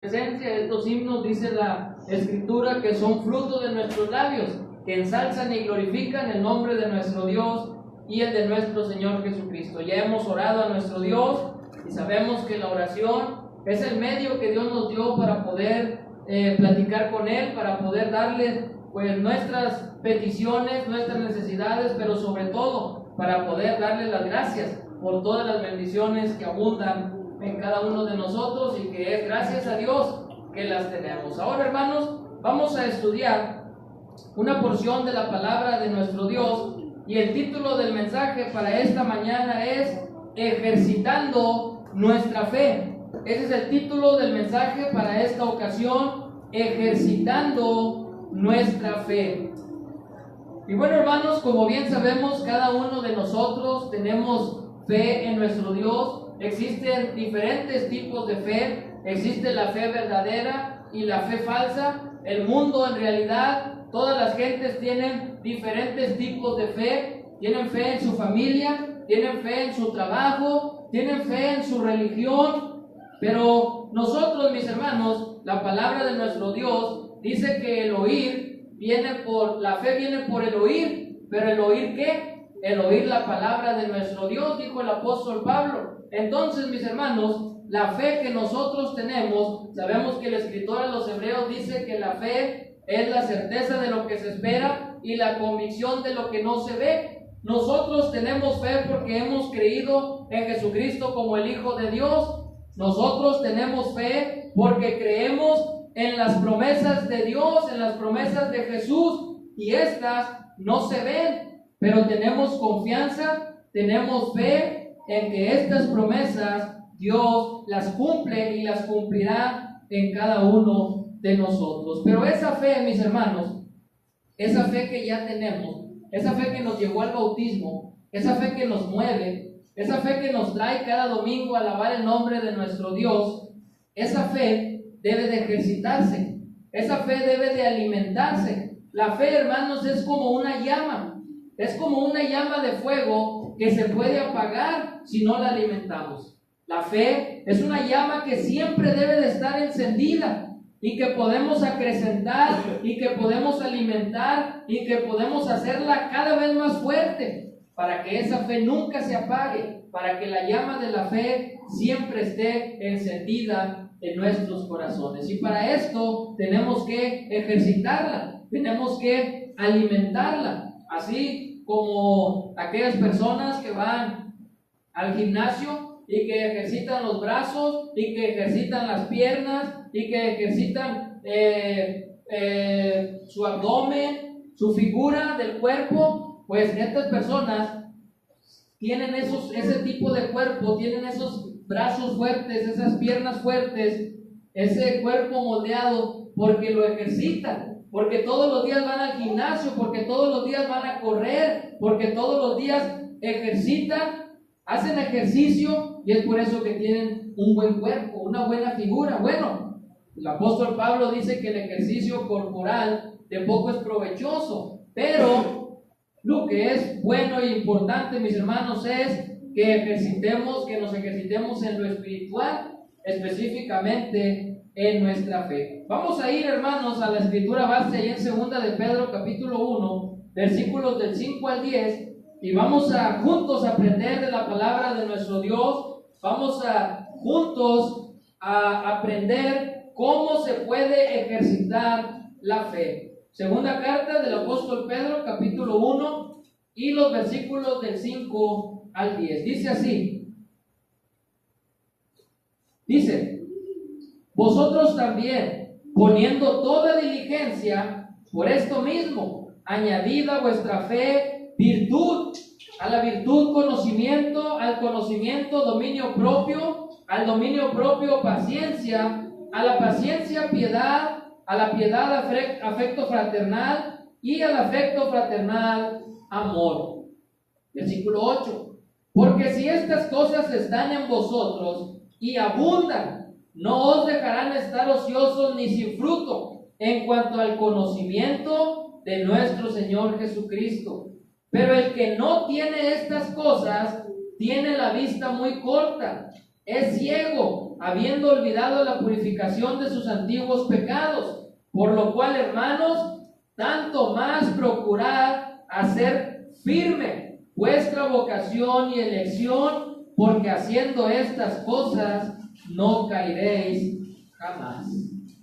Presencia, estos himnos, dice la Escritura, que son fruto de nuestros labios, que ensalzan y glorifican el nombre de nuestro Dios y el de nuestro Señor Jesucristo. Ya hemos orado a nuestro Dios y sabemos que la oración es el medio que Dios nos dio para poder platicar con Él, para poder darle pues nuestras peticiones, nuestras necesidades, pero sobre todo para poder darle las gracias por todas las bendiciones que abundan en cada uno de nosotros y que es gracias a Dios que las tenemos. Ahora, hermanos, vamos a estudiar una porción de la palabra de nuestro Dios y el título del mensaje para esta mañana es Ejercitando nuestra fe. Ese es el título del mensaje para esta ocasión, Ejercitando nuestra fe. Y bueno, hermanos, como bien sabemos, cada uno de nosotros tenemos fe en nuestro Dios. Existen diferentes tipos de fe. Existe la fe verdadera y la fe falsa. El mundo, en realidad, todas las gentes tienen diferentes tipos de fe. Tienen fe en su familia, tienen fe en su trabajo, tienen fe en su religión. Pero nosotros, mis hermanos, la palabra de nuestro Dios dice que el oír la fe viene por el oír. ¿Pero el oír qué? El oír la palabra de nuestro Dios, dijo el apóstol Pablo. Entonces, mis hermanos, la fe que nosotros tenemos, sabemos que el escritor a los Hebreos dice que la fe es la certeza de lo que se espera y la convicción de lo que no se ve. Nosotros tenemos fe porque hemos creído en Jesucristo como el Hijo de Dios. Nosotros tenemos fe porque creemos en las promesas de Dios, en las promesas de Jesús, y estas no se ven, pero tenemos confianza, tenemos fe en que estas promesas Dios las cumple y las cumplirá en cada uno de nosotros. Pero esa fe, mis hermanos, esa fe que ya tenemos, esa fe que nos llevó al bautismo, esa fe que nos mueve, esa fe que nos trae cada domingo a alabar el nombre de nuestro Dios, esa fe debe de ejercitarse, esa fe debe de alimentarse. La fe, hermanos, es como una llama, es como una llama de fuego que se puede apagar si no la alimentamos. La fe es una llama que siempre debe de estar encendida y que podemos acrecentar y que podemos alimentar y que podemos hacerla cada vez más fuerte para que esa fe nunca se apague, para que la llama de la fe siempre esté encendida en nuestros corazones. Y para esto tenemos que ejercitarla, tenemos que alimentarla, así como aquellas personas que van al gimnasio y que ejercitan los brazos y que ejercitan las piernas y que ejercitan su abdomen, su figura del cuerpo. Pues estas personas tienen ese tipo de cuerpo, tienen esos brazos fuertes, esas piernas fuertes, ese cuerpo moldeado porque lo ejercitan, porque todos los días van al gimnasio, porque todos los días van a correr, porque todos los días ejercitan, hacen ejercicio, y es por eso que tienen un buen cuerpo, una buena figura. Bueno, el apóstol Pablo dice que el ejercicio corporal de poco es provechoso, pero lo que es bueno e importante, mis hermanos, es que nos ejercitemos en lo espiritual, específicamente en nuestra fe. Vamos a ir, hermanos, a la escritura base ahí en 2 de Pedro capítulo 1, versículos del 5 al 10, y vamos a juntos aprender de la palabra de nuestro Dios. Vamos a juntos a aprender cómo se puede ejercitar la fe. Segunda carta del apóstol Pedro, capítulo 1, y los versículos del 5 al 10. Dice así. Dice: vosotros también, poniendo toda diligencia, por esto mismo, añadid a vuestra fe virtud, a la virtud conocimiento, al conocimiento dominio propio, al dominio propio paciencia, a la paciencia piedad, a la piedad afecto fraternal, y al afecto fraternal amor. Versículo 8. Porque si estas cosas están en vosotros y abundan, no os dejarán estar ociosos ni sin fruto en cuanto al conocimiento de nuestro Señor Jesucristo. Pero el que no tiene estas cosas tiene la vista muy corta, es ciego habiendo olvidado la purificación de sus antiguos pecados. Por lo cual, hermanos, tanto más procurad hacer firme vuestra vocación y elección, porque haciendo estas cosas no caeréis jamás.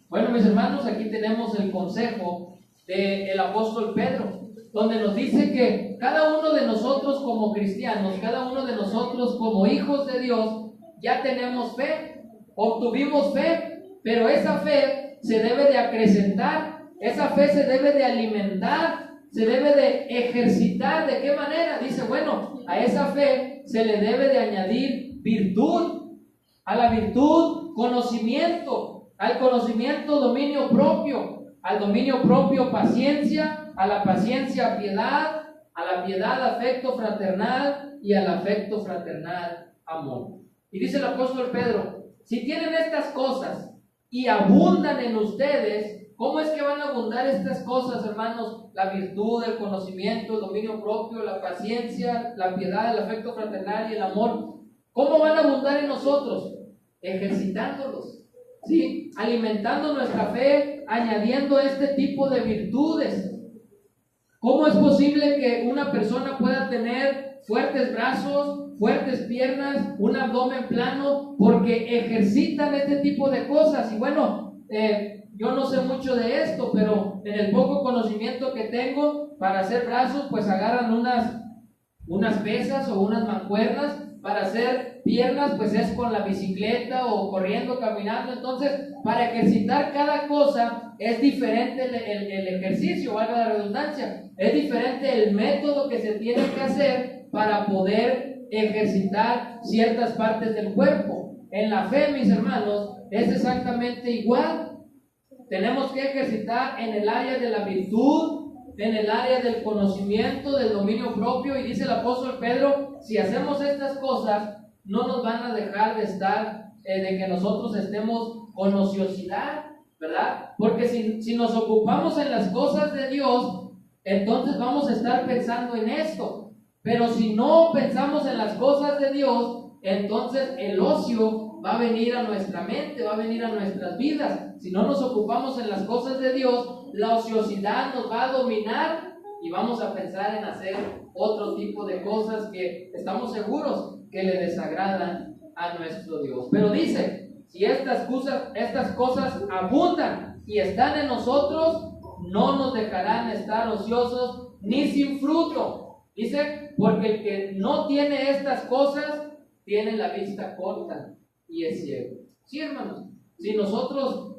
Bueno, mis hermanos, aquí tenemos el consejo del apóstol Pedro, donde nos dice que cada uno de nosotros como cristianos, cada uno de nosotros como hijos de Dios, ya tenemos fe, obtuvimos fe, pero esa fe se debe de acrecentar, esa fe se debe de alimentar, se debe de ejercitar. ¿De qué manera? Dice, bueno, a esa fe se le debe de añadir virtud, a la virtud conocimiento, al conocimiento dominio propio, al dominio propio paciencia, a la paciencia piedad, a la piedad afecto fraternal y al afecto fraternal amor. Y dice el apóstol Pedro, si tienen estas cosas y abundan en ustedes, ¿cómo es que van a abundar estas cosas, hermanos? La virtud, el conocimiento, el dominio propio, la paciencia, la piedad, el afecto fraternal y el amor. ¿Cómo van a abundar en nosotros? Ejercitándolos, ¿sí? Alimentando nuestra fe, añadiendo este tipo de virtudes. ¿Cómo es posible que una persona pueda tener fuertes brazos, fuertes piernas, un abdomen plano? Porque ejercitan este tipo de cosas. Y bueno, yo no sé mucho de esto, pero en el poco conocimiento que tengo, para hacer brazos, pues agarran unas pesas o unas mancuernas. Para hacer piernas, pues es con la bicicleta o corriendo, caminando. Entonces, para ejercitar cada cosa es diferente el ejercicio, valga la redundancia. Es diferente el método que se tiene que hacer para poder ejercitar ciertas partes del cuerpo. En la fe, mis hermanos, es exactamente igual. Tenemos que ejercitar en el área de la virtud, en el área del conocimiento, del dominio propio. Y dice el apóstol Pedro, si hacemos estas cosas, no nos van a dejar de estar, de que nosotros estemos con ociosidad, ¿verdad? Porque si nos ocupamos en las cosas de Dios, entonces vamos a estar pensando en esto. Pero si no pensamos en las cosas de Dios, entonces el ocio va a venir a nuestra mente, va a venir a nuestras vidas. Si no nos ocupamos en las cosas de Dios, la ociosidad nos va a dominar y vamos a pensar en hacer otro tipo de cosas que estamos seguros que le desagradan a nuestro Dios. Pero dice, si estas cosas abundan y están en nosotros, no nos dejarán estar ociosos ni sin fruto. Dice, porque el que no tiene estas cosas tiene la vista corta y es ciego. Sí, hermanos, si nosotros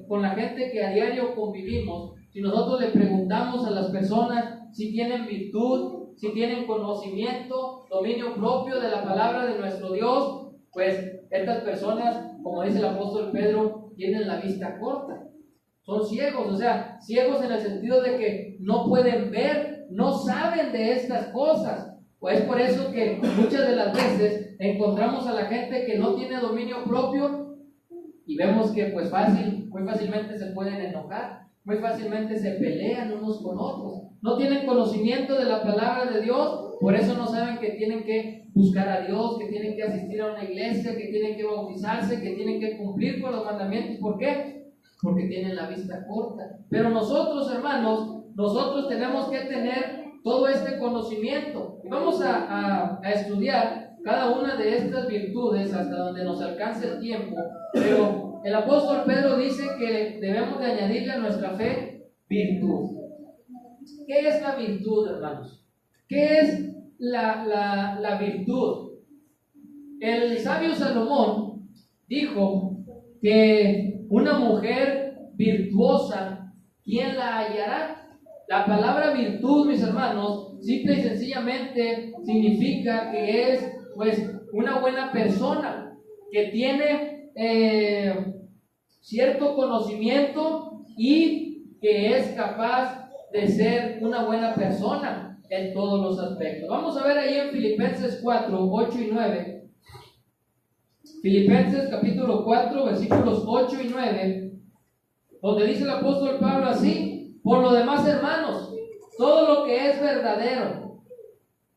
con la gente que a diario convivimos, si nosotros le preguntamos a las personas si tienen virtud, si tienen conocimiento, dominio propio de la palabra de nuestro Dios, pues estas personas, como dice el apóstol Pedro, tienen la vista corta. Son ciegos, o sea, ciegos en el sentido de que no pueden ver, no saben de estas cosas. Pues por eso que muchas de las veces encontramos a la gente que no tiene dominio propio y vemos que pues muy fácilmente se pueden enojar, muy fácilmente se pelean unos con otros. No tienen conocimiento de la palabra de Dios, por eso no saben que tienen que buscar a Dios, que tienen que asistir a una iglesia, que tienen que bautizarse, que tienen que cumplir con los mandamientos. ¿Por qué? Porque tienen la vista corta. Pero nosotros, hermanos, nosotros tenemos que tener todo este conocimiento. Y vamos a estudiar cada una de estas virtudes hasta donde nos alcance el tiempo. Pero el apóstol Pedro dice que debemos de añadirle a nuestra fe virtud. ¿Qué es la virtud, hermanos? ¿Qué es la virtud? El sabio Salomón dijo que una mujer virtuosa, ¿quién la hallará? La palabra virtud, mis hermanos, simple y sencillamente significa que es pues una buena persona, que tiene cierto conocimiento y que es capaz de ser una buena persona en todos los aspectos. Vamos a ver ahí en Filipenses 4, 8 y 9. Filipenses capítulo 4, versículos 8 y 9, donde dice el apóstol Pablo así: por lo demás, hermanos, todo lo que es verdadero,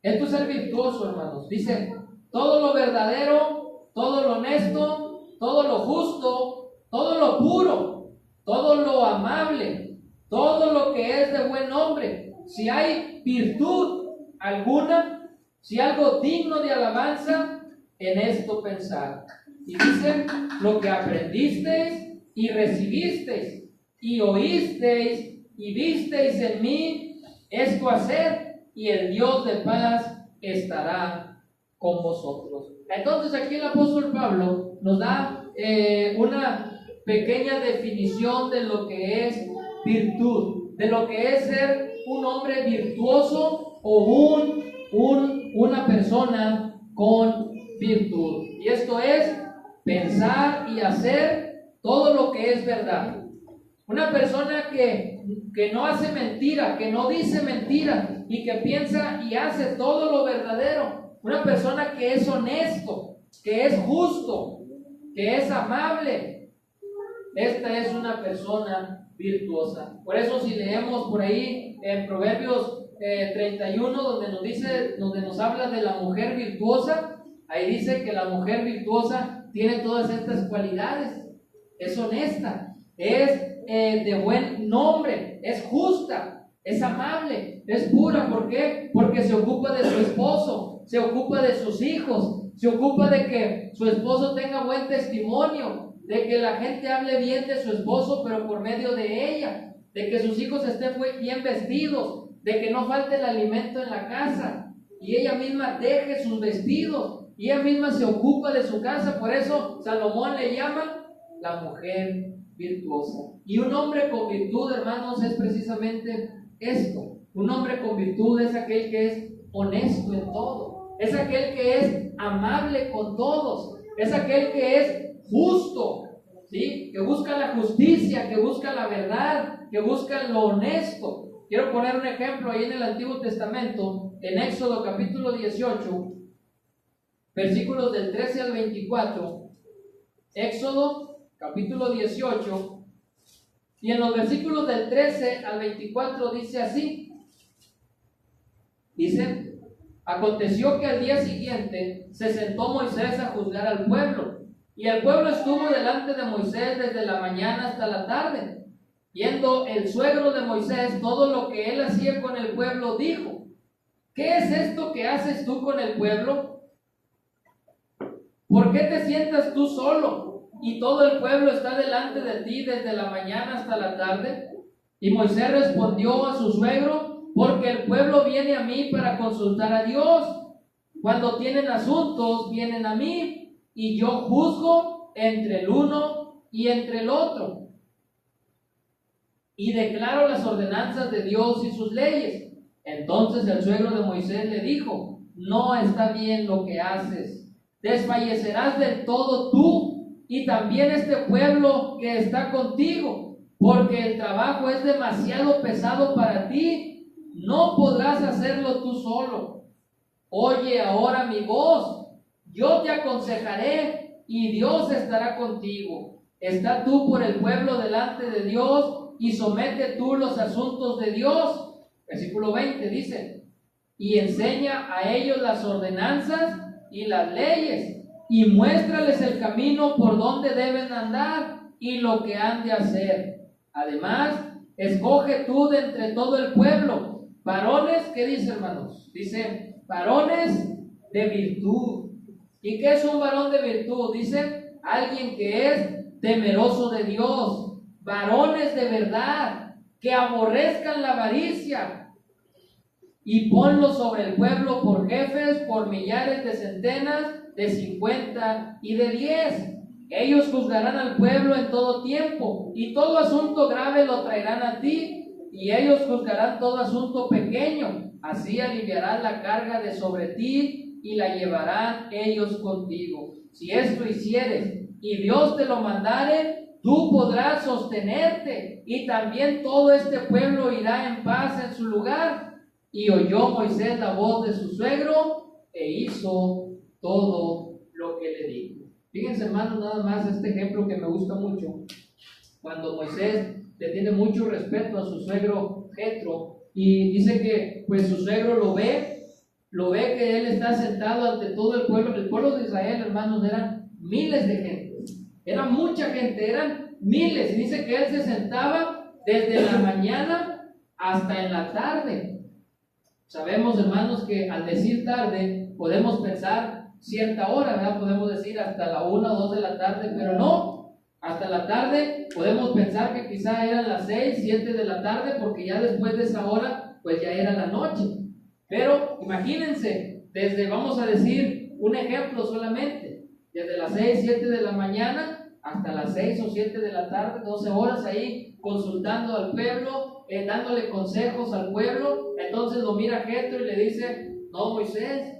esto es ser virtuoso, hermanos, dice, todo lo verdadero, todo lo honesto, todo lo justo, todo lo puro, todo lo amable, todo lo que es de buen nombre, si hay virtud alguna, si algo digno de alabanza, en esto pensar. Y dice, lo que aprendisteis y recibisteis y oísteis y visteis en mí, esto haced, y el Dios de paz estará con vosotros. Entonces aquí el apóstol Pablo nos da una pequeña definición de lo que es virtud, de lo que es ser un hombre virtuoso o una persona con virtud. Y esto es pensar y hacer todo lo que es verdad. Una persona que no hace mentira, que no dice mentira y que piensa y hace todo lo verdadero. Una persona que es honesto, que es justo, que es amable. Esta es una persona virtuosa. Por eso si leemos por ahí en Proverbios 31, donde nos habla de la mujer virtuosa, ahí dice que la mujer virtuosa tiene todas estas cualidades. Es honesta, es de buen nombre, es justa, es amable, es pura. ¿Por qué? Porque se ocupa de su esposo, se ocupa de sus hijos, se ocupa de que su esposo tenga buen testimonio, de que la gente hable bien de su esposo, pero por medio de ella, de que sus hijos estén muy bien vestidos, de que no falte el alimento en la casa, y ella misma deje sus vestidos, y ella misma se ocupa de su casa. Por eso Salomón le llama la mujer virtuosa. Y un hombre con virtud, hermanos, es precisamente esto. Un hombre con virtud es aquel que es honesto en todo, es aquel que es amable con todos, es aquel que es justo, ¿sí? Que busca la justicia, que busca la verdad, que busca lo honesto. Quiero poner un ejemplo ahí en el Antiguo Testamento, en Éxodo capítulo 18, versículos del 13 al 24. Éxodo capítulo 18, y en los versículos del 13 al 24 dice así. Dice: aconteció que al día siguiente se sentó Moisés a juzgar al pueblo, y el pueblo estuvo delante de Moisés desde la mañana hasta la tarde. Viendo el suegro de Moisés todo lo que él hacía con el pueblo, dijo: ¿qué es esto que haces tú con el pueblo? ¿Por qué te sientas tú solo y todo el pueblo está delante de ti desde la mañana hasta la tarde? Y Moisés respondió a su suegro: porque el pueblo viene a mí para consultar a Dios. Cuando tienen asuntos, vienen a mí, y yo juzgo entre el uno y entre el otro, y declaro las ordenanzas de Dios y sus leyes. Entonces el suegro de Moisés le dijo: no está bien lo que haces. Desfallecerás del todo tú y también este pueblo que está contigo, porque el trabajo es demasiado pesado para ti. No podrás hacerlo tú solo. Oye ahora mi voz, yo te aconsejaré y Dios estará contigo. Está tú por el pueblo delante de Dios y somete tú los asuntos de Dios. Versículo 20 dice: y enseña a ellos las ordenanzas y las leyes, y muéstrales el camino por donde deben andar y lo que han de hacer. Además, escoge tú de entre todo el pueblo varones, ¿qué dice, hermanos? Dice, varones de virtud. ¿Y qué es un varón de virtud? Dice, alguien que es temeroso de Dios, varones de verdad, que aborrezcan la avaricia, y ponlos sobre el pueblo por jefes, por millares de centenas, de 50 y de 10. Ellos juzgarán al pueblo en todo tiempo, y todo asunto grave lo traerán a ti, y ellos juzgarán todo asunto pequeño. Así aliviarán la carga de sobre ti, y la llevarán ellos contigo. Si esto hicieres, y Dios te lo mandare, tú podrás sostenerte, y también todo este pueblo irá en paz en su lugar. Y oyó Moisés la voz de su suegro, e hizo todo lo que le dijo. Fíjense, hermanos, nada más este ejemplo que me gusta mucho. Cuando Moisés le tiene mucho respeto a su suegro Jetro, y dice que pues su suegro lo ve que él está sentado ante todo el pueblo. El pueblo de Israel, hermanos, eran miles de gentes, Era mucha gente, eran miles. Y dice que él se sentaba desde la mañana hasta en la tarde. Sabemos, hermanos, que al decir tarde podemos pensar cierta hora, ¿verdad? Podemos decir hasta la 1 o 2 de la tarde, pero no. Hasta la tarde podemos pensar que quizá eran las 6, 7 de la tarde, porque ya después de esa hora, pues ya era la noche. Pero imagínense, desde, vamos a decir, un ejemplo solamente, desde las 6, 7 de la mañana hasta las 6 o 7 de la tarde, 12 horas ahí consultando al pueblo, dándole consejos al pueblo. Entonces lo mira Jetro y le dice: no, Moisés,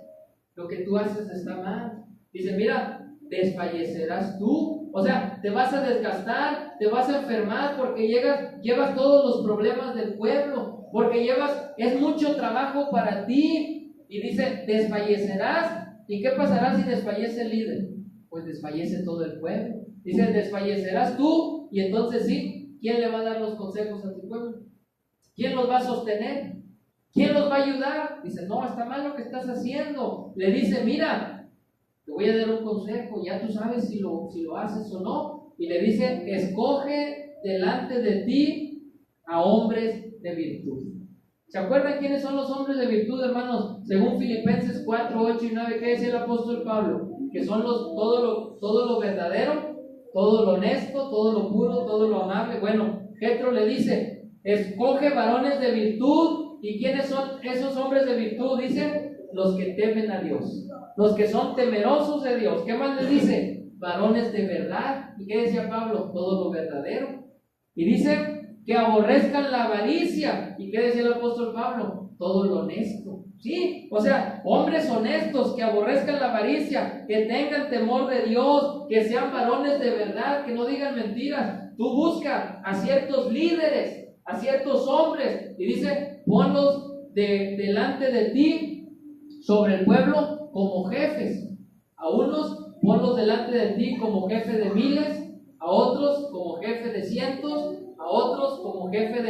lo que tú haces está mal. Dice: mira, desfallecerás tú, o sea, te vas a desgastar, te vas a enfermar porque llevas todos los problemas del pueblo, porque es mucho trabajo para ti. Y dice: desfallecerás. ¿Y qué pasará si desfallece el líder? Pues desfallece todo el pueblo. Dice: desfallecerás tú. Y entonces sí, ¿quién le va a dar los consejos a tu pueblo? ¿Quién los va a sostener? ¿Quién los va a ayudar? Dice: no, está mal lo que estás haciendo. Le dice: mira, te voy a dar un consejo, ya tú sabes si lo haces o no. Y le dice: escoge delante de ti a hombres de virtud. ¿Se acuerdan quiénes son los hombres de virtud, hermanos? Según Filipenses 4, 8 y 9, ¿qué decía el apóstol Pablo? Que son todo lo verdadero, todo lo honesto, todo lo puro, todo lo amable. Bueno, Jetro le dice: escoge varones de virtud. ¿Y quiénes son esos hombres de virtud? Dice: los que temen a Dios, los que son temerosos de Dios. ¿Qué más le dice? Varones de verdad. ¿Y qué decía Pablo? Todo lo verdadero. Y dice que aborrezcan la avaricia. ¿Y qué decía el apóstol Pablo? Todo lo honesto. Sí, o sea, hombres honestos que aborrezcan la avaricia, que tengan temor de Dios, que sean varones de verdad, que no digan mentiras. Tú busca a ciertos líderes, a ciertos hombres, y dice: ponlos delante de ti sobre el pueblo como jefes. A unos ponlos delante de ti como jefe de miles, a otros como jefe de cientos, a otros como jefe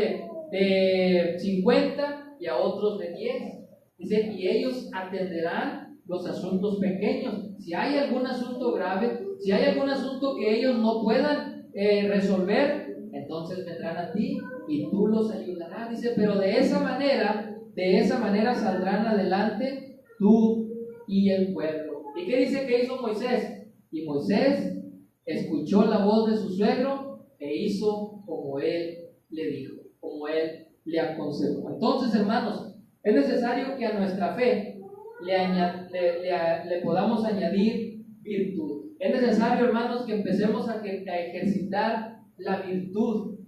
de 50 y a otros de 10. Dice: y ellos atenderán los asuntos pequeños. Si hay algún asunto grave, si hay algún asunto que ellos no puedan resolver, entonces vendrán a ti y tú los ayudarás. Dice: pero de esa manera saldrán adelante tú y el pueblo. ¿Y qué dice que hizo Moisés? Y Moisés escuchó la voz de su suegro e hizo como él le dijo, como él le aconsejó. Entonces, hermanos, es necesario que a nuestra fe le podamos añadir virtud. Es necesario, hermanos, que empecemos a ejercitar la virtud.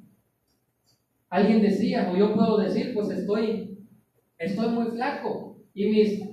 Alguien decía, o yo puedo decir, pues estoy muy flaco. Y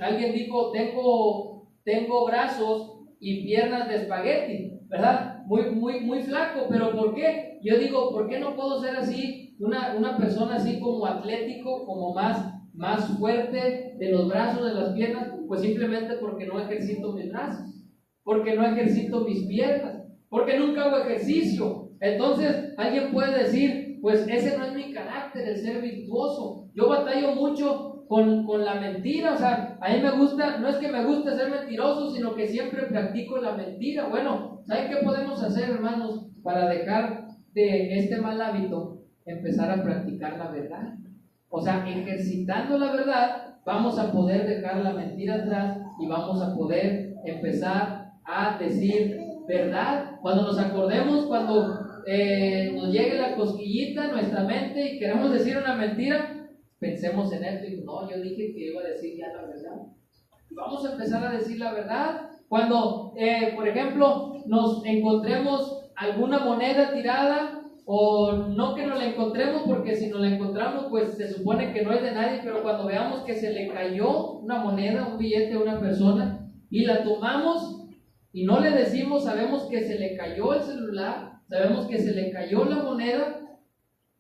alguien dijo: tengo brazos y piernas de espagueti, ¿verdad? Muy flaco. ¿Pero por qué? Yo digo: ¿por qué no puedo ser así, una persona así como atlético, como más fuerte de los brazos, de las piernas? Pues simplemente porque no ejercito mis brazos, porque no ejercito mis piernas, porque nunca hago ejercicio. Entonces alguien puede decir: pues ese no es mi carácter, el ser virtuoso. Yo batallo mucho con la mentira. O sea, a mí me gusta, no es que me guste ser mentiroso, sino que siempre practico la mentira. Bueno, ¿saben qué podemos hacer, hermanos, para dejar de este mal hábito? Empezar a practicar la verdad. O sea, ejercitando la verdad, vamos a poder dejar la mentira atrás y vamos a poder empezar a decir verdad. Cuando nos acordemos, cuando nos llegue la cosquillita en nuestra mente y queremos decir una mentira, pensemos en esto y no, yo dije que iba a decir ya la verdad. Y vamos a empezar a decir la verdad. Cuando, por ejemplo, nos encontremos alguna moneda tirada, o no que nos la encontremos, porque si nos la encontramos, pues se supone que no es de nadie, pero cuando veamos que se le cayó una moneda, un billete a una persona, y la tomamos y no le decimos, sabemos que se le cayó el celular, sabemos que se le cayó la moneda,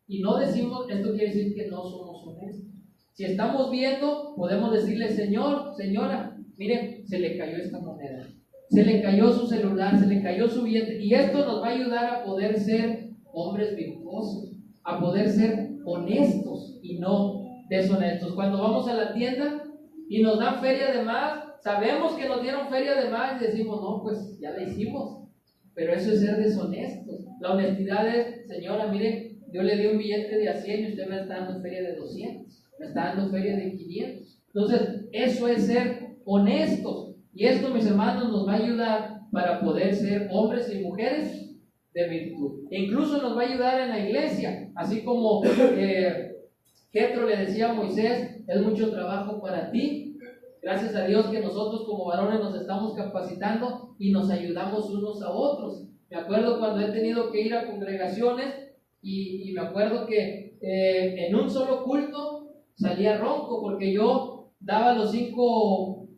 y no decimos, esto quiere decir que no somos honestos. Si estamos viendo, podemos decirle: señor, señora, mire, se le cayó esta moneda, se le cayó su celular, se le cayó su billete, y esto nos va a ayudar a poder ser hombres virtuosos, a poder ser honestos y no deshonestos. Cuando vamos a la tienda y nos dan feria de más, sabemos que nos dieron feria de más y decimos: no, pues ya la hicimos. pero eso es ser deshonestos. La honestidad es, señora, mire, yo le di un billete de a 100 y usted me está dando feria de 200, me está dando feria de 500. Entonces, eso es ser honestos. Y esto, mis hermanos, nos va a ayudar para poder ser hombres y mujeres de virtud. E incluso nos va a ayudar en la iglesia, así como Jetro le decía a Moisés, es mucho trabajo para ti. Gracias a Dios que nosotros como varones nos estamos capacitando y nos ayudamos unos a otros. Me acuerdo cuando he tenido que ir a congregaciones y me acuerdo que en un solo culto salía ronco porque yo daba los 5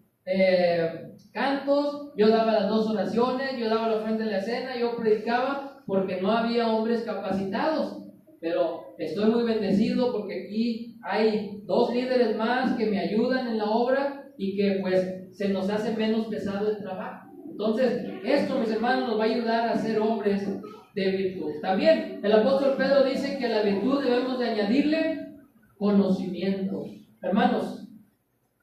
cantos, yo daba las 2 oraciones, yo daba la ofrenda de la cena, yo predicaba porque no había hombres capacitados. Pero estoy muy bendecido porque aquí hay 2 líderes más que me ayudan en la obra y que pues se nos hace menos pesado el trabajo. Entonces, esto, mis hermanos, nos va a ayudar a ser hombres de virtud. También el apóstol Pedro dice que a la virtud debemos de añadirle conocimiento. Hermanos,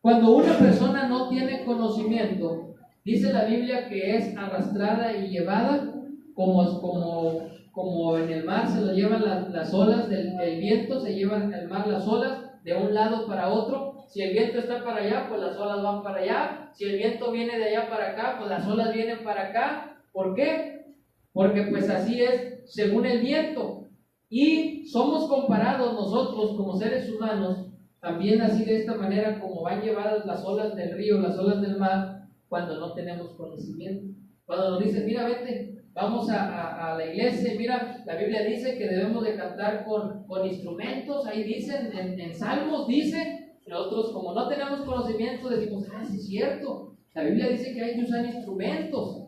cuando una persona no tiene conocimiento, dice la Biblia que es arrastrada y llevada como en el mar se lo llevan las olas del viento, se llevan el mar las olas de un lado para otro. Si el viento está para allá, pues las olas van para allá. Si el viento viene de allá para acá, pues las olas vienen para acá. ¿Por qué? Porque pues así es según el viento. Y somos comparados nosotros como seres humanos, también así de esta manera como van llevadas las olas del río, las olas del mar, cuando no tenemos conocimiento. Cuando nos dicen, mira, vete, vamos a la iglesia, mira, la Biblia dice que debemos de cantar con instrumentos, ahí dicen, en Salmos dice, nosotros como no tenemos conocimiento decimos, sí es cierto, la Biblia dice que hay que usar instrumentos.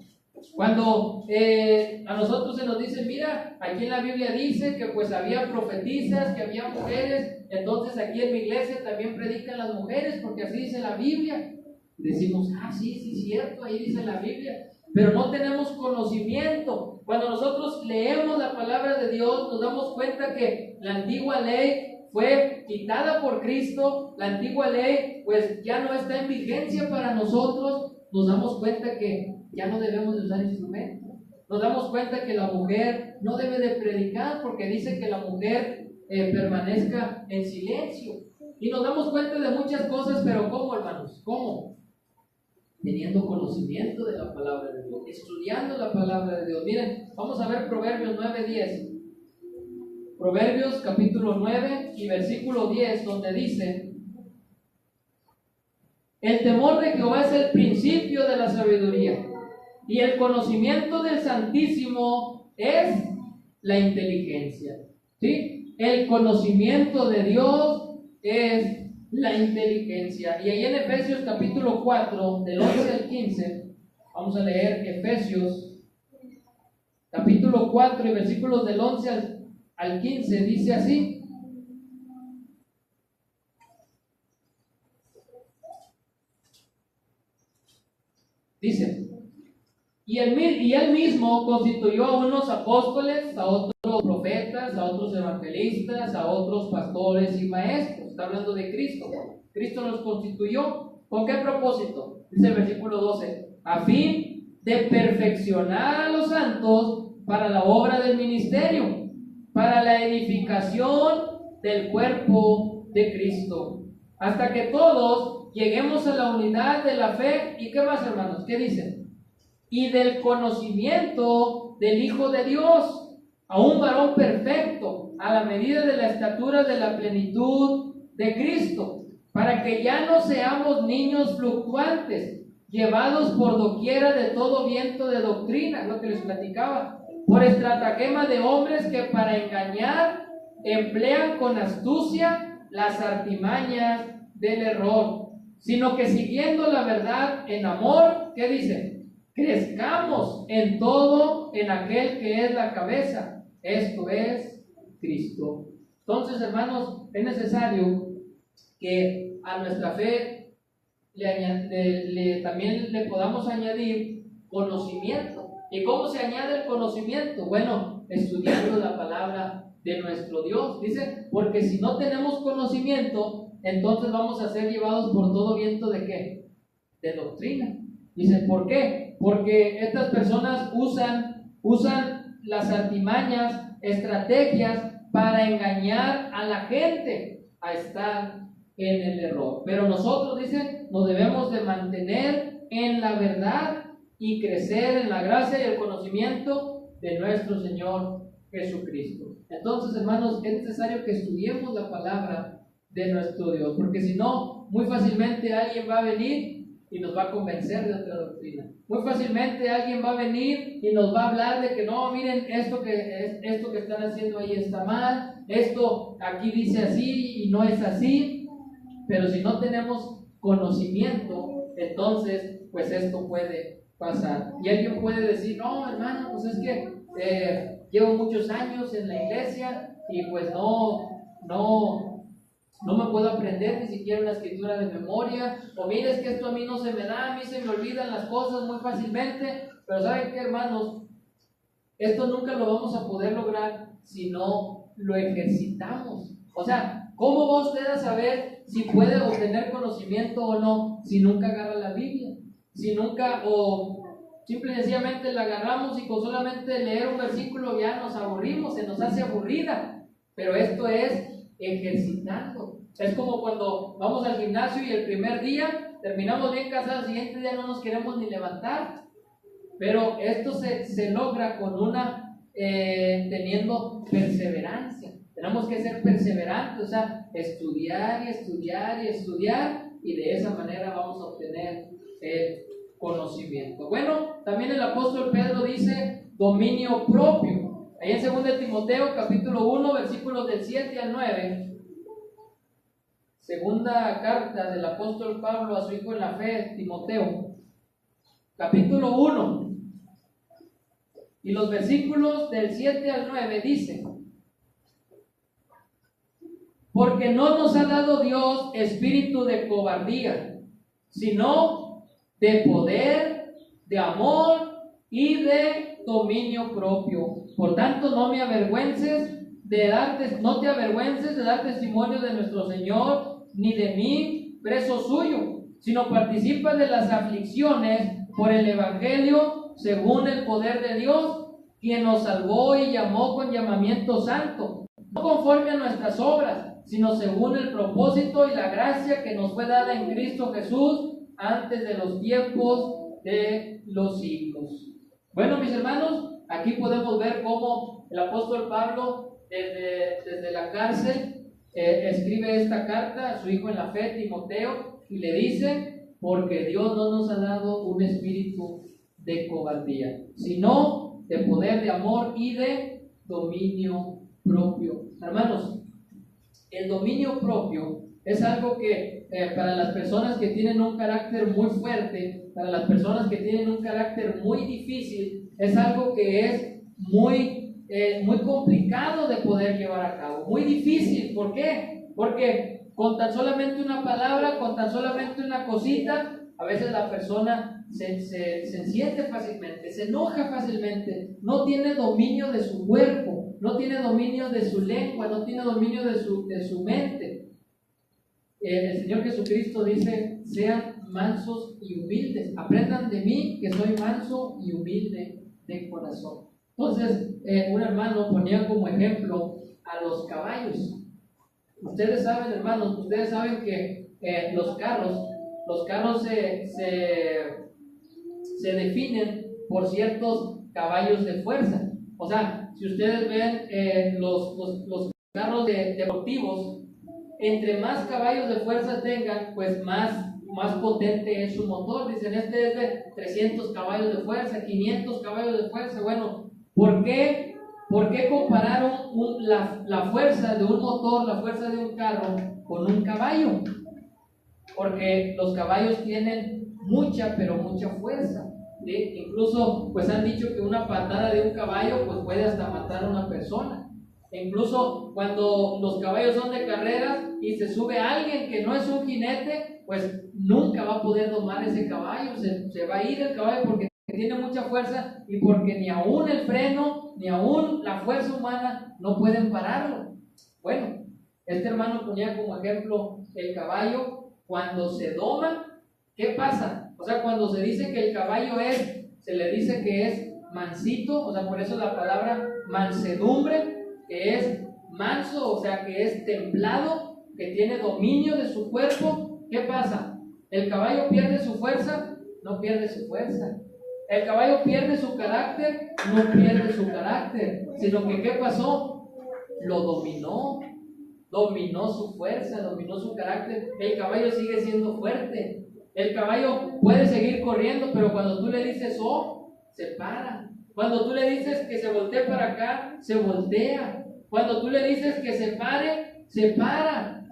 Cuando a nosotros se nos dice, mira, aquí en la Biblia dice que pues había profetisas, que había mujeres, entonces aquí en mi iglesia también predican las mujeres, porque así dice la Biblia. Decimos, sí, es cierto, ahí dice la Biblia. Pero no tenemos conocimiento. Cuando nosotros leemos la palabra de Dios, nos damos cuenta que la antigua ley fue quitada por Cristo. La antigua ley pues ya no está en vigencia para nosotros. Nos damos cuenta que ya no debemos de usar instrumentos. Nos damos cuenta que la mujer no debe de predicar porque dice que la mujer permanezca en silencio. Y nos damos cuenta de muchas cosas, pero ¿cómo, hermanos? ¿Cómo? Teniendo conocimiento de la palabra de Dios, estudiando la palabra de Dios. Miren, vamos a ver Proverbios 9:10. Proverbios capítulo 9 y versículo 10, donde dice: el temor de Jehová es el principio de la sabiduría, y el conocimiento del Santísimo es la inteligencia. ¿Sí? El conocimiento de Dios es la inteligencia. Y ahí en Efesios capítulo 4, del 11 al 15, vamos a leer Efesios capítulo 4 y versículos del 11 al 15, dice así: dice, y él mismo constituyó a unos apóstoles, a otros profetas, a otros evangelistas, a otros pastores y maestros. Está hablando de Cristo. Cristo nos constituyó. ¿Con qué propósito? Dice el versículo 12: a fin de perfeccionar a los santos para la obra del ministerio, para la edificación del cuerpo de Cristo, hasta que todos lleguemos a la unidad de la fe. ¿Y qué más, hermanos? ¿Qué dicen? Y del conocimiento del Hijo de Dios, a un varón perfecto, a la medida de la estatura de la plenitud de Cristo, para que ya no seamos niños fluctuantes, llevados por doquiera de todo viento de doctrina, lo que les platicaba, por estratagema de hombres que para engañar emplean con astucia las artimañas del error, sino que siguiendo la verdad en amor, ¿qué dice? Crezcamos en todo en aquel que es la cabeza, esto es Cristo. Entonces, hermanos, es necesario que a nuestra fe también le podamos añadir conocimiento. ¿Y cómo se añade el conocimiento? Bueno, estudiando la palabra de nuestro Dios. Dice, porque si no tenemos conocimiento, entonces vamos a ser llevados por todo viento de ¿qué? De doctrina. Dice, ¿por qué? Porque estas personas usan usan las artimañas, estrategias para engañar a la gente a estar en el error. Pero nosotros, dicen, nos debemos de mantener en la verdad y crecer en la gracia y el conocimiento de nuestro Señor Jesucristo. Entonces, hermanos, es necesario que estudiemos la palabra de nuestro Dios, porque si no, muy fácilmente alguien va a venir y nos va a convencer de otra doctrina. Muy fácilmente alguien va a venir y nos va a hablar de que no, miren, esto que están haciendo ahí está mal, esto aquí dice así y no es así. Pero si no tenemos conocimiento, entonces pues esto puede pasar. Y alguien puede decir, no, hermano, pues es que llevo muchos años en la iglesia y pues no me puedo aprender ni siquiera una escritura de memoria. O mire, es que esto a mí no se me da, a mí se me olvidan las cosas muy fácilmente. Pero ¿saben qué, hermanos? Esto nunca lo vamos a poder lograr si no lo ejercitamos. O sea, ¿cómo va usted a saber si puede obtener conocimiento o no si nunca agarra la Biblia? Si nunca, o simple y sencillamente la agarramos y con solamente leer un versículo ya nos aburrimos, se nos hace aburrida. Pero esto es ejercitando. Es como cuando vamos al gimnasio y el primer día terminamos bien cansados, el siguiente día no nos queremos ni levantar. Pero esto se logra con teniendo perseverancia. Tenemos que ser perseverantes, o sea, estudiar y estudiar y estudiar, y de esa manera vamos a obtener el conocimiento. Bueno, también el apóstol Pedro dice dominio propio. Ahí en 2 Timoteo capítulo 1, versículos del 7 al 9, segunda carta del apóstol Pablo a su hijo en la fe, Timoteo, capítulo 1, y los versículos del 7 al 9 dice: porque no nos ha dado Dios espíritu de cobardía, sino de poder, de amor y de dominio propio. Por tanto, no te avergüences de dar testimonio de nuestro Señor, ni de mí, preso suyo, sino participa de las aflicciones por el Evangelio, según el poder de Dios, quien nos salvó y llamó con llamamiento santo, no conforme a nuestras obras, sino según el propósito y la gracia que nos fue dada en Cristo Jesús antes de los tiempos de los siglos. Bueno, mis hermanos, aquí podemos ver cómo el apóstol Pablo desde la cárcel escribe esta carta a su hijo en la fe, Timoteo, y le dice: porque Dios no nos ha dado un espíritu de cobardía, sino de poder, de amor y de dominio propio. Hermanos, el dominio propio es algo que para las personas que tienen un carácter muy fuerte, para las personas que tienen un carácter muy difícil, es algo que es muy complicado de poder llevar a cabo, muy difícil. ¿Por qué? Porque con tan solamente una palabra, con tan solamente una cosita, a veces la persona se enciende fácilmente, se enoja fácilmente, no tiene dominio de su cuerpo, no tiene dominio de su lengua, no tiene dominio de su mente. El Señor Jesucristo dice: sean mansos y humildes, aprendan de mí que soy manso y humilde de corazón. Entonces, un hermano ponía como ejemplo a los caballos. Ustedes saben, hermanos, que los carros se definen por ciertos caballos de fuerza. O sea, si ustedes ven los carros deportivos, entre más caballos de fuerza tengan, pues más potente es su motor. Dicen, este es de 300 caballos de fuerza, 500 caballos de fuerza. Bueno, ¿por qué compararon la fuerza de un motor, la fuerza de un carro, con un caballo? Porque los caballos tienen mucha, pero mucha fuerza. ¿Sí? Incluso pues han dicho que una patada de un caballo pues puede hasta matar a una persona. Incluso cuando los caballos son de carreras y se sube alguien que no es un jinete, pues nunca va a poder domar ese caballo, se va a ir el caballo porque tiene mucha fuerza y porque ni aún el freno, ni aún la fuerza humana no pueden pararlo. Bueno, este hermano ponía como ejemplo el caballo. Cuando se doma, ¿qué pasa? O sea, cuando se dice que el caballo se le dice que es mansito, o sea, por eso la palabra mansedumbre, que es manso, o sea, que es templado, que tiene dominio de su cuerpo. ¿Qué pasa? ¿El caballo pierde su fuerza? No pierde su fuerza. ¿El caballo pierde su carácter? No pierde su carácter, sino que ¿qué pasó? Lo dominó. Dominó su fuerza, dominó su carácter. El caballo sigue siendo fuerte. El caballo puede seguir corriendo, pero cuando tú le dices oh, se para. Cuando tú le dices que se voltee para acá, se voltea. Cuando tú le dices que se pare, se para.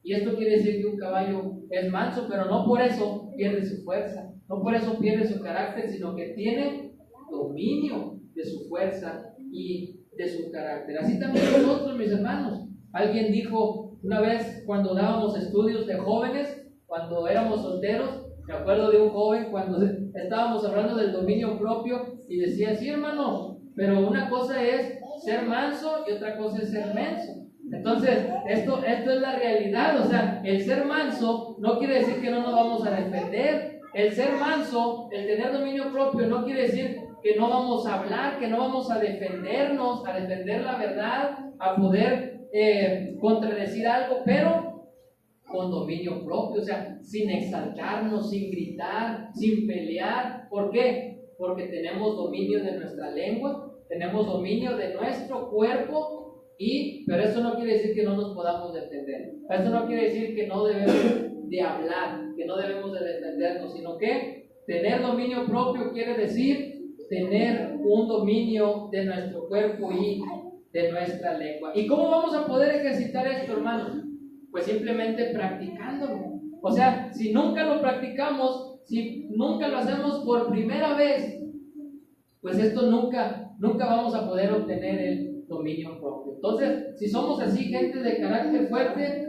Y esto quiere decir que un caballo es manso, pero no por eso pierde su fuerza, no por eso pierde su carácter, sino que tiene dominio de su fuerza y de su carácter. Así también nosotros, mis hermanos. Alguien dijo una vez cuando dábamos estudios de jóvenes, cuando éramos solteros, me acuerdo de un joven cuando estábamos hablando del dominio propio y decía, sí hermano, pero una cosa es ser manso y otra cosa es ser menso. Entonces, esto es la realidad, o sea, el ser manso no quiere decir que no nos vamos a defender. El ser manso, el tener dominio propio, no quiere decir que no vamos a hablar, que no vamos a defendernos, a defender la verdad, a poder contradecir algo, pero con dominio propio, o sea, sin exaltarnos, sin gritar, sin pelear. ¿Por qué? Porque tenemos dominio de nuestra lengua, tenemos dominio de nuestro cuerpo. Pero eso no quiere decir que no nos podamos defender. Eso no quiere decir que no debemos de hablar, que no debemos de defendernos, sino que tener dominio propio quiere decir tener un dominio de nuestro cuerpo y de nuestra lengua. ¿Y cómo vamos a poder ejercitar esto, hermanos? Pues simplemente practicándolo. O sea, si nunca lo practicamos, si nunca lo hacemos por primera vez, pues esto nunca vamos a poder obtener el dominio propio. Entonces, si somos así, gente de carácter fuerte,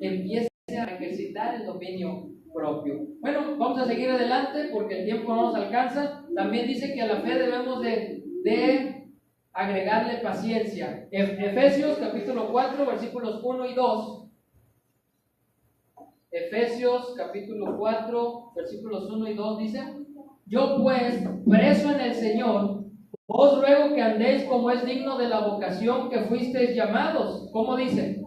empiecen a ejercitar el dominio propio. Bueno, vamos a seguir adelante porque el tiempo no nos alcanza. También dice que a la fe debemos de agregarle paciencia. Efesios capítulo 4, versículos 1 y 2. Efesios capítulo 4, versículos 1 y 2 dice: yo pues, preso en el Señor, os ruego que andéis como es digno de la vocación que fuisteis llamados. ¿Cómo dice?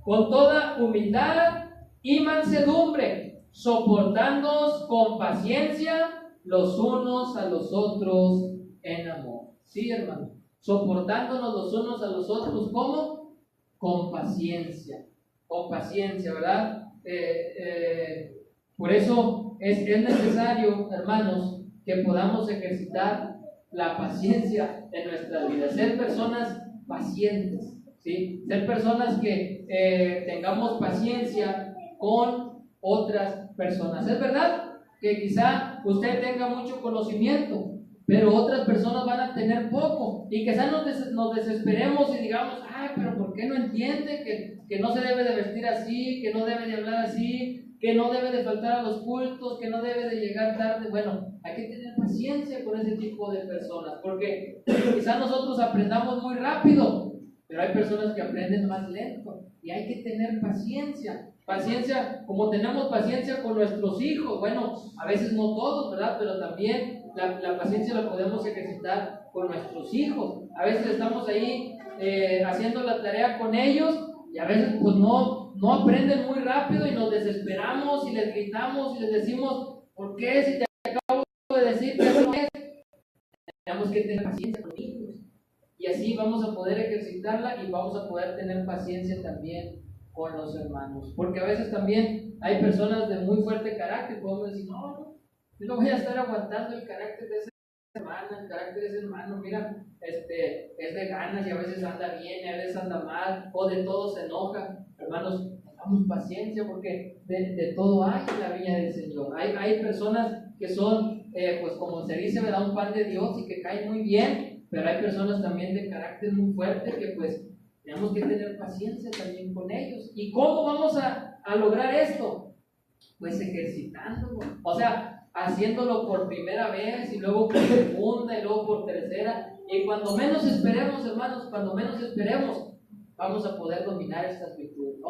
Con toda humildad y mansedumbre, soportándoos con paciencia los unos a los otros en amor. Sí, hermano, soportándonos los unos a los otros, ¿cómo? Con paciencia, ¿verdad? Por eso es necesario, hermanos, que podamos ejercitar la paciencia en nuestras vidas, ser personas pacientes, ¿sí? Ser personas que tengamos paciencia con otras personas. Es verdad que quizá usted tenga mucho conocimiento, pero otras personas van a tener poco, y quizá nos desesperemos y digamos, ay, pero ¿por qué no entiende que no se debe de vestir así, que no debe de hablar así, que no debe de faltar a los cultos, que no debe de llegar tarde? Bueno, hay que tener paciencia con ese tipo de personas, porque quizá nosotros aprendamos muy rápido, pero hay personas que aprenden más lento, y hay que tener paciencia. Paciencia, como tenemos paciencia con nuestros hijos, bueno, a veces no todos, ¿verdad? Pero también la paciencia la podemos ejercitar con nuestros hijos. A veces estamos ahí haciendo la tarea con ellos, y a veces pues no aprenden muy rápido y nos desesperamos y les gritamos y les decimos, ¿por qué si te acabo de decir que eso no es? Tenemos que tener paciencia con ellos, y así vamos a poder ejercitarla y vamos a poder tener paciencia también con los hermanos, porque a veces también hay personas de muy fuerte carácter. Podemos decir, no, yo no voy a estar aguantando el carácter de esa hermana, el carácter de ese hermano, mira, es de ganas y a veces anda bien y a veces anda mal, o de todo se enoja. Hermanos, tengamos paciencia, porque de todo hay en la viña del Señor. Hay personas que son, pues como se dice, ¿verdad?, un pan de Dios y que caen muy bien, pero hay personas también de carácter muy fuerte que pues tenemos que tener paciencia también con ellos. ¿Y cómo vamos a lograr esto? Pues ejercitándolo, o sea, haciéndolo por primera vez y luego por segunda y luego por tercera, y cuando menos esperemos, hermanos, cuando menos esperemos, vamos a poder dominar estas virtudes.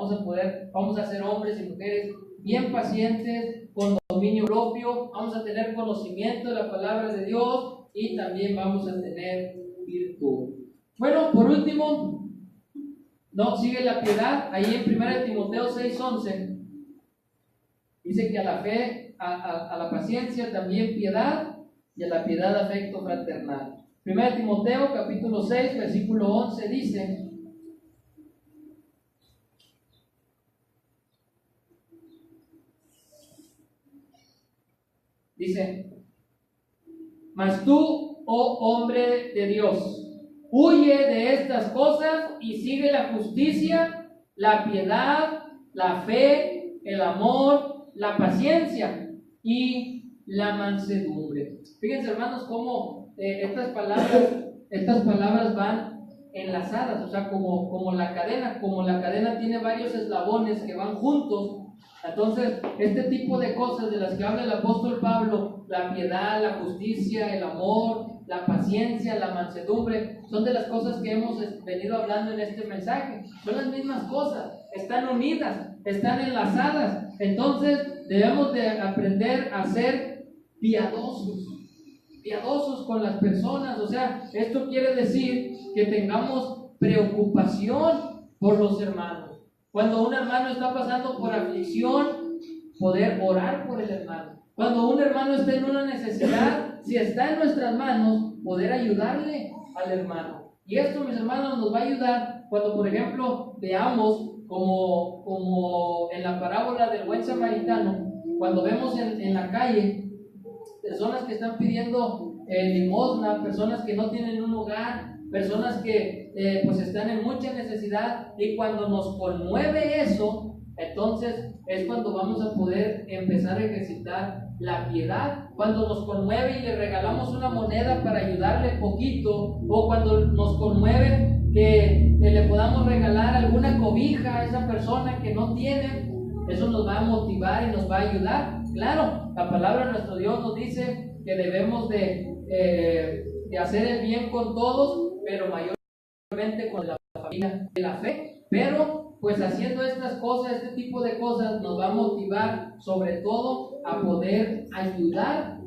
Vamos a ser hombres y mujeres bien pacientes, con dominio propio, vamos a tener conocimiento de la palabra de Dios, y también vamos a tener virtud. Bueno, por último, no sigue la piedad. Ahí en 1 Timoteo 6:11 dice que a la fe, a la paciencia también piedad, y a la piedad afecto fraternal. 1 Timoteo capítulo 6 versículo 11 dice: mas tú, oh hombre de Dios, huye de estas cosas y sigue la justicia, la piedad, la fe, el amor, la paciencia y la mansedumbre. Fíjense, hermanos, cómo estas palabras van enlazadas, o sea, como la cadena tiene varios eslabones que van juntos. Entonces, este tipo de cosas de las que habla el apóstol Pablo, la piedad, la justicia, el amor, la paciencia, la mansedumbre, son de las cosas que hemos venido hablando en este mensaje. Son las mismas cosas, están unidas, están enlazadas. Entonces, debemos de aprender a ser piadosos con las personas. O sea, esto quiere decir que tengamos preocupación por los hermanos. Cuando un hermano está pasando por aflicción, poder orar por el hermano. Cuando un hermano está en una necesidad, si está en nuestras manos, poder ayudarle al hermano. Y esto, mis hermanos, nos va a ayudar cuando, por ejemplo, veamos como en la parábola del buen samaritano, cuando vemos en la calle personas que están pidiendo limosna, personas que no tienen un hogar, personas que pues están en mucha necesidad, y cuando nos conmueve eso, entonces es cuando vamos a poder empezar a ejercitar la piedad. Cuando nos conmueve y le regalamos una moneda para ayudarle poquito, o cuando nos conmueve que le podamos regalar alguna cobija a esa persona que no tiene, eso nos va a motivar y nos va a ayudar. Claro, la palabra de nuestro Dios nos dice que debemos de hacer el bien con todos, pero mayormente con la familia de la fe. Pero pues haciendo estas cosas, este tipo de cosas, nos va a motivar sobre todo a poder ayudar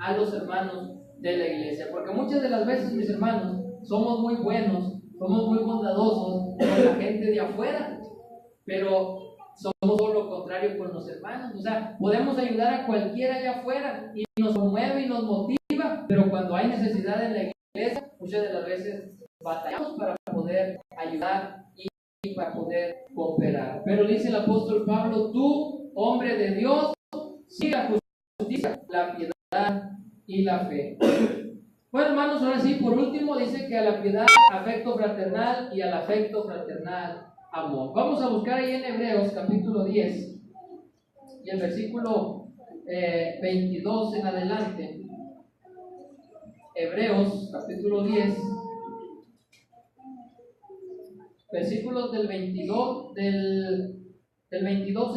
a los hermanos de la iglesia. Porque muchas de las veces, mis hermanos, somos muy buenos, somos muy bondadosos con la gente de afuera, pero somos todo lo contrario con los hermanos. O sea, podemos ayudar a cualquiera allá afuera y nos conmueve y nos motiva, pero cuando hay necesidad en la iglesia, muchas de las veces batallamos para poder ayudar y para poder cooperar. Pero dice el apóstol Pablo: tú, hombre de Dios, sigue la justicia, la piedad y la fe. Bueno, hermanos, ahora sí, por último, dice que a la piedad afecto fraternal y al afecto fraternal amor. Vamos a buscar ahí en Hebreos capítulo 10 y el versículo 22 en adelante. Hebreos capítulo 10, versículos del 22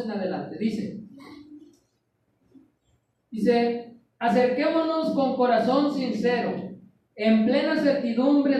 en adelante. Dice: acerquémonos con corazón sincero, en plena certidumbre